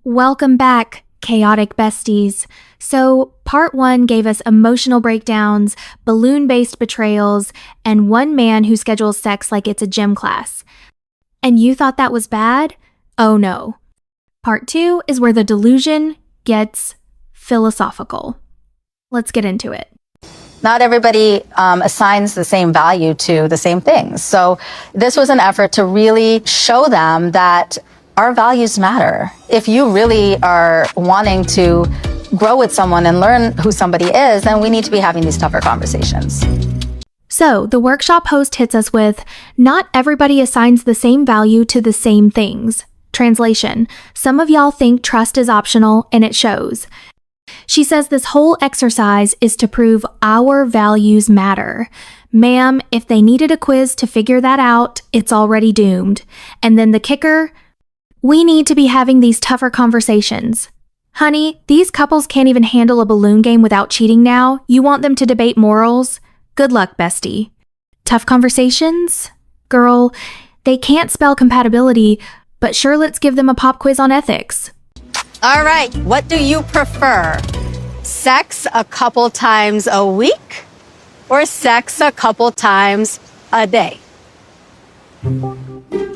Welcome back, chaotic besties. So, part 1 gave us emotional breakdowns, balloon-based betrayals, and one man who schedules sex like it's a gym class. And you thought that was bad? Oh no. Part 2 is where the delusion gets philosophical. Let's get into it. Not everybody assigns the same value to the same things. So this was an effort to really show them that our values matter. If you really are wanting to grow with someone and learn who somebody is, then we need to be having these tougher conversations. So the workshop host hits us with, not everybody assigns the same value to the same things. Translation, some of y'all think trust is optional, and it shows. She says this whole exercise is to prove our values matter. Ma'am, if they needed a quiz to figure that out, it's already doomed. And then the kicker, we need to be having these tougher conversations. Honey, these couples can't even handle a balloon game without cheating now. You want them to debate morals? Good luck, bestie. Tough conversations? Girl, they can't spell compatibility, but sure, let's give them a pop quiz on ethics. All right, what do you prefer? Sex a couple times a week or sex a couple times a day?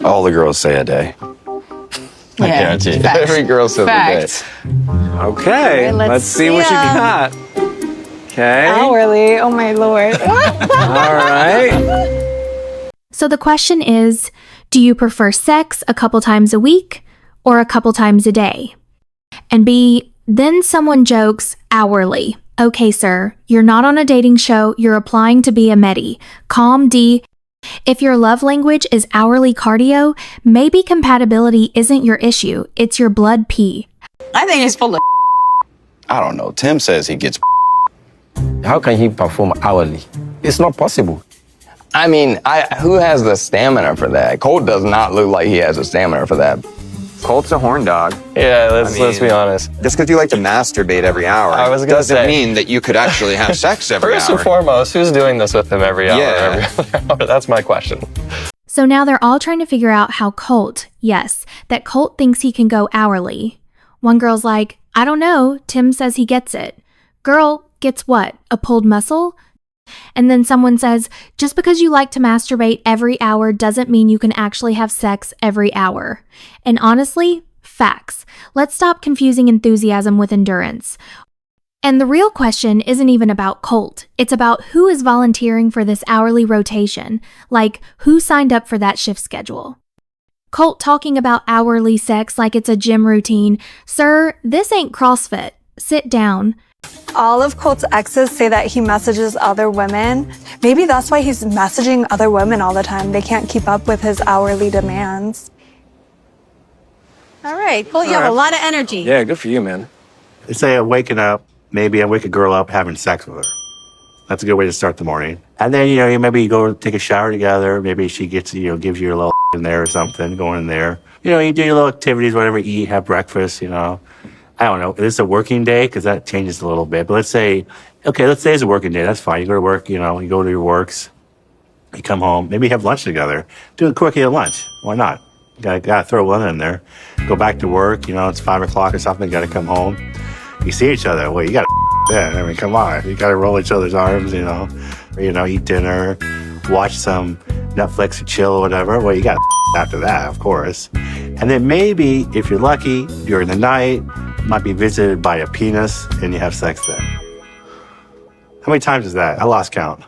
All the girls say a day. I guarantee you. Every girl says a day. Okay, let's see what you got. Okay. Hourly, oh my lord. All right. So the question is, do you prefer sex a couple times a week or a couple times a day? And B, then someone jokes, hourly. Okay, sir, you're not on a dating show, you're applying to be a Medi. Calm, D. If your love language is hourly cardio, maybe compatibility isn't your issue, it's your blood pee. I think it's full of I don't know. Tim says he gets How can he perform hourly? It's not possible. I mean, who has the stamina for that? Colt does not look like he has the stamina for that. Colt's a horn dog. Yeah, let's be honest. Just because you like to masturbate every hour doesn't mean that you could actually have sex every hour. First and foremost, who's doing this with him every hour? Yeah. Every other hour? That's my question. So now they're all trying to figure out how Colt thinks he can go hourly. One girl's like, I don't know, Tim says he gets it. Girl, gets what? A pulled muscle? And then someone says, just because you like to masturbate every hour doesn't mean you can actually have sex every hour. And honestly, facts. Let's stop confusing enthusiasm with endurance. And the real question isn't even about Colt. It's about who is volunteering for this hourly rotation. Like, who signed up for that shift schedule? Colt talking about hourly sex like it's a gym routine. Sir, this ain't CrossFit. Sit down. All of Colt's exes say that he messages other women. Maybe that's why he's messaging other women all the time. They can't keep up with his hourly demands. All right, Colt, you have a lot of energy. Yeah, good for you, man. They say I'm waking up, maybe I wake a girl up having sex with her. That's a good way to start the morning. And then, maybe you go take a shower together. Maybe she gets, gives you a little in there or something, going in there. You do your little activities, whatever, eat, have breakfast, I don't know. Is this a working day? Because that changes a little bit. But let's say it's a working day. That's fine. You go to work, you go to your works. You come home. Maybe you have lunch together. Do a quickie at lunch. Why not? You gotta throw one in there. Go back to work. It's 5 o'clock or something. You gotta come home. You see each other. Well, you gotta then. I mean, come on. You gotta roll each other's arms, or, eat dinner, watch some Netflix or chill or whatever. Well, you gotta after that, of course. And then maybe, if you're lucky, during the night, you might be visited by a penis and you have sex then. How many times is that? I lost count.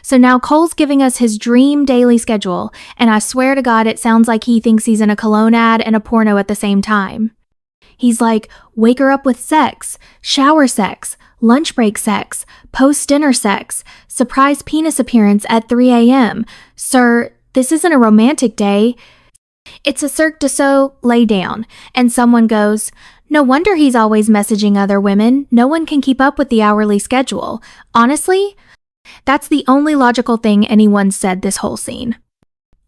So now Cole's giving us his dream daily schedule, and I swear to God it sounds like he thinks he's in a cologne ad and a porno at the same time. He's like, wake her up with sex, shower sex, lunch break sex, post-dinner sex, surprise penis appearance at 3 a.m. Sir, this isn't a romantic day. It's a Cirque du Soleil lay down, and someone goes, no wonder he's always messaging other women. No one can keep up with the hourly schedule. Honestly, that's the only logical thing anyone said this whole scene.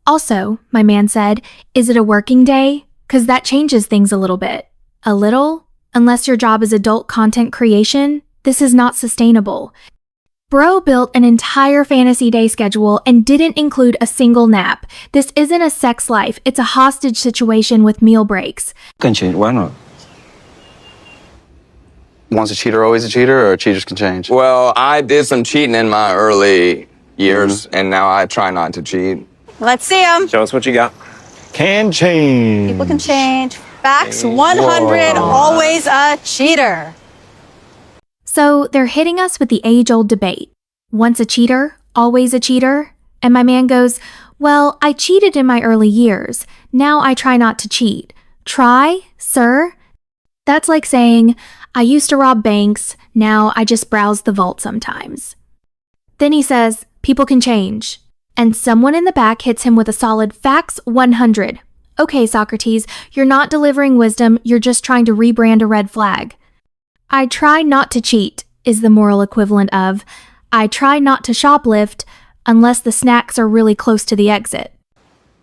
Also, my man said, is it a working day? 'Cause that changes things a little bit. A little? Unless your job is adult content creation, this is not sustainable. Bro built an entire fantasy day schedule and didn't include a single nap. This isn't a sex life, it's a hostage situation with meal breaks. Can change. Why not? Once a cheater, always a cheater, or cheaters can change? Well, I did some cheating in my early years, and now I try not to cheat. Let's see them. Show us what you got. Can change. People can change. Facts 100, always a cheater. So they're hitting us with the age-old debate. Once a cheater, always a cheater? And my man goes, well, I cheated in my early years. Now I try not to cheat. Try, sir? That's like saying, I used to rob banks, now I just browse the vault sometimes. Then he says, people can change. And someone in the back hits him with a solid facts 100. Okay, Socrates, you're not delivering wisdom, you're just trying to rebrand a red flag. I try not to cheat is the moral equivalent of, I try not to shoplift unless the snacks are really close to the exit.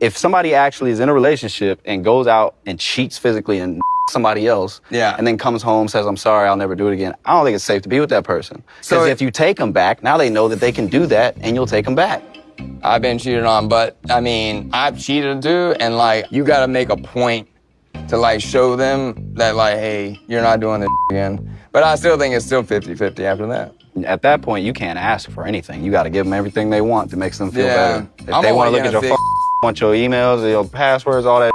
If somebody actually is in a relationship and goes out and cheats physically and somebody else, and then comes home, says, I'm sorry, I'll never do it again, I don't think it's safe to be with that person. Because if you take them back, now they know that they can do that and you'll take them back. I've been cheated on, but I mean, I've cheated too, and like, you gotta make a point to like show them that like, hey, you're not doing this again. But I still think it's still 50-50 after that. At that point, you can't ask for anything. You got to give them everything they want to make them feel better. If they want to look at your phone, want your emails, your passwords, all that.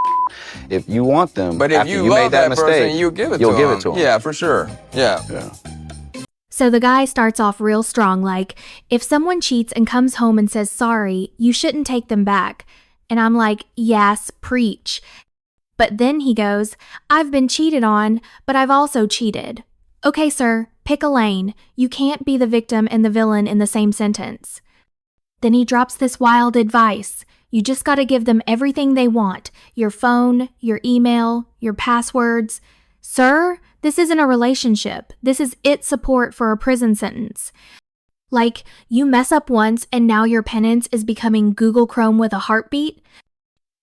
If you want them, but if after you made love that that mistake, person, you'll give it to them. Yeah, for sure. Yeah. So the guy starts off real strong, like, if someone cheats and comes home and says sorry, you shouldn't take them back. And I'm like, yes, preach. But then he goes, I've been cheated on, but I've also cheated. Okay, sir, pick a lane. You can't be the victim and the villain in the same sentence. Then he drops this wild advice. You just gotta give them everything they want. Your phone, your email, your passwords. Sir, this isn't a relationship. This is it support for a prison sentence. Like, you mess up once and now your penance is becoming Google Chrome with a heartbeat?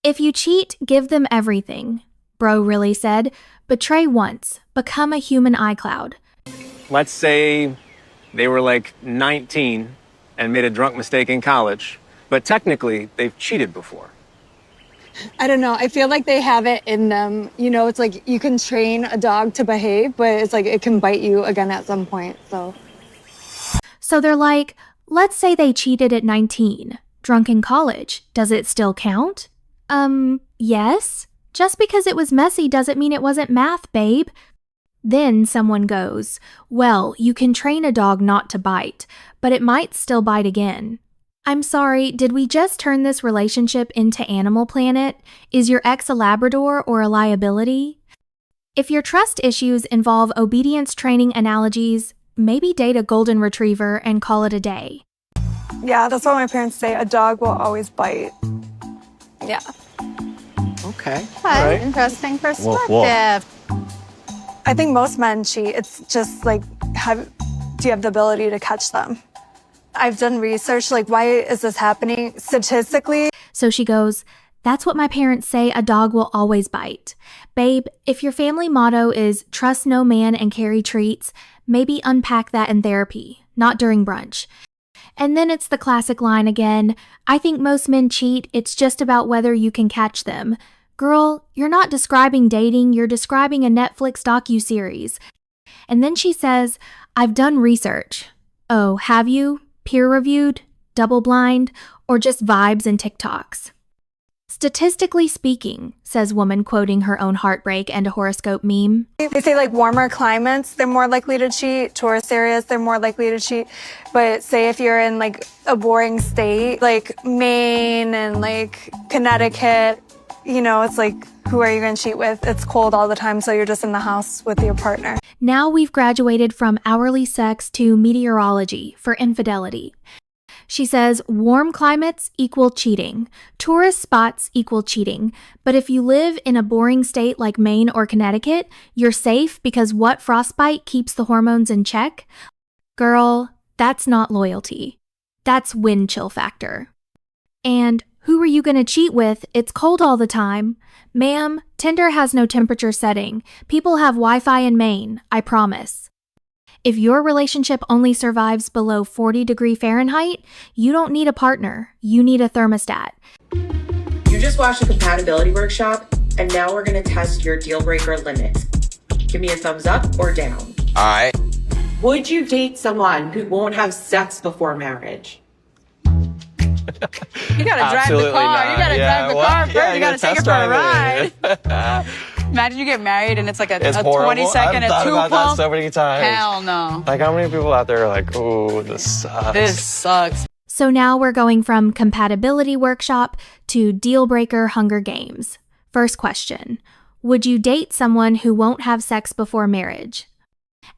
If you cheat, give them everything. Bro really said, betray once, become a human iCloud. Let's say they were like 19 and made a drunk mistake in college, but technically they've cheated before. I don't know. I feel like they have it in them. You know, it's like you can train a dog to behave, but it's like it can bite you again at some point, So they're like, let's say they cheated at 19. Drunk in college. Does it still count? Yes. Just because it was messy doesn't mean it wasn't math, babe. Then someone goes, well, you can train a dog not to bite, but it might still bite again. I'm sorry, did we just turn this relationship into Animal Planet? Is your ex a Labrador or a liability? If your trust issues involve obedience training analogies, maybe date a golden retriever and call it a day. Yeah, that's what my parents say. A dog will always bite. Yeah. Okay. Right. Interesting perspective. I think most men cheat. It's just like, do you have the ability to catch them? I've done research, like, why is this happening statistically? So she goes, that's what my parents say, a dog will always bite. Babe, if your family motto is trust no man and carry treats, maybe unpack that in therapy, not during brunch. And then it's the classic line again, I think most men cheat, it's just about whether you can catch them. Girl, you're not describing dating, you're describing a Netflix docuseries. And then she says, I've done research. Oh, have you? Peer-reviewed? Double-blind? Or just vibes and TikToks? Statistically speaking, says woman quoting her own heartbreak and a horoscope meme. They say like warmer climates, they're more likely to cheat. Tourist areas, they're more likely to cheat. But say if you're in like a boring state, like Maine and like Connecticut, you know, it's like, who are you going to cheat with? It's cold all the time, so you're just in the house with your partner. Now we've graduated from hourly sex to meteorology for infidelity. She says warm climates equal cheating, tourist spots equal cheating, but if you live in a boring state like Maine or Connecticut, you're safe because what frostbite keeps the hormones in check? Girl, that's not loyalty. That's wind chill factor. And who are you going to cheat with? It's cold all the time. Ma'am, Tinder has no temperature setting. People have Wi-Fi in Maine, I promise. If your relationship only survives below 40 Fahrenheit, you don't need a partner. You need a thermostat. You just watched a compatibility workshop, and now we're going to test your deal breaker limits. Give me a thumbs up or down. All right. Would you date someone who won't have sex before marriage? You gotta drive the car. You gotta drive the car first. You gotta take it for a ride. Imagine you get married and it's like a 20-second I've thought about that pump. so many times. Hell no. Like, how many people out there are like, oh, this sucks. This sucks. So now we're going from compatibility workshop to deal breaker Hunger Games. First question, would you date someone who won't have sex before marriage?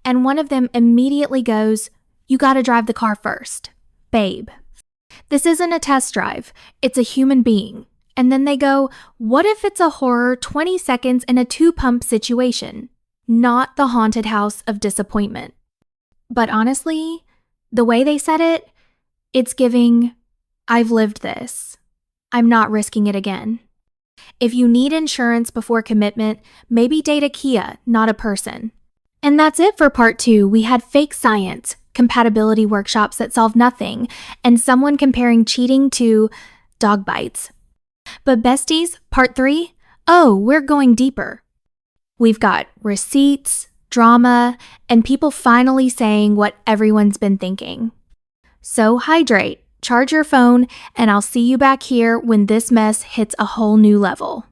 And one of them immediately goes, you gotta drive the car first. Babe. This isn't a test drive, it's a human being. And then they go, what if it's a horror 20 seconds in a 2-pump situation? Not the haunted house of disappointment. But honestly, the way they said it, it's giving, I've lived this. I'm not risking it again. If you need insurance before commitment, maybe date a Kia, not a person. And that's it for part 2. We had fake science, compatibility workshops that solve nothing, and someone comparing cheating to dog bites. But besties, part 3, oh, we're going deeper. We've got receipts, drama, and people finally saying what everyone's been thinking. So hydrate, charge your phone, and I'll see you back here when this mess hits a whole new level.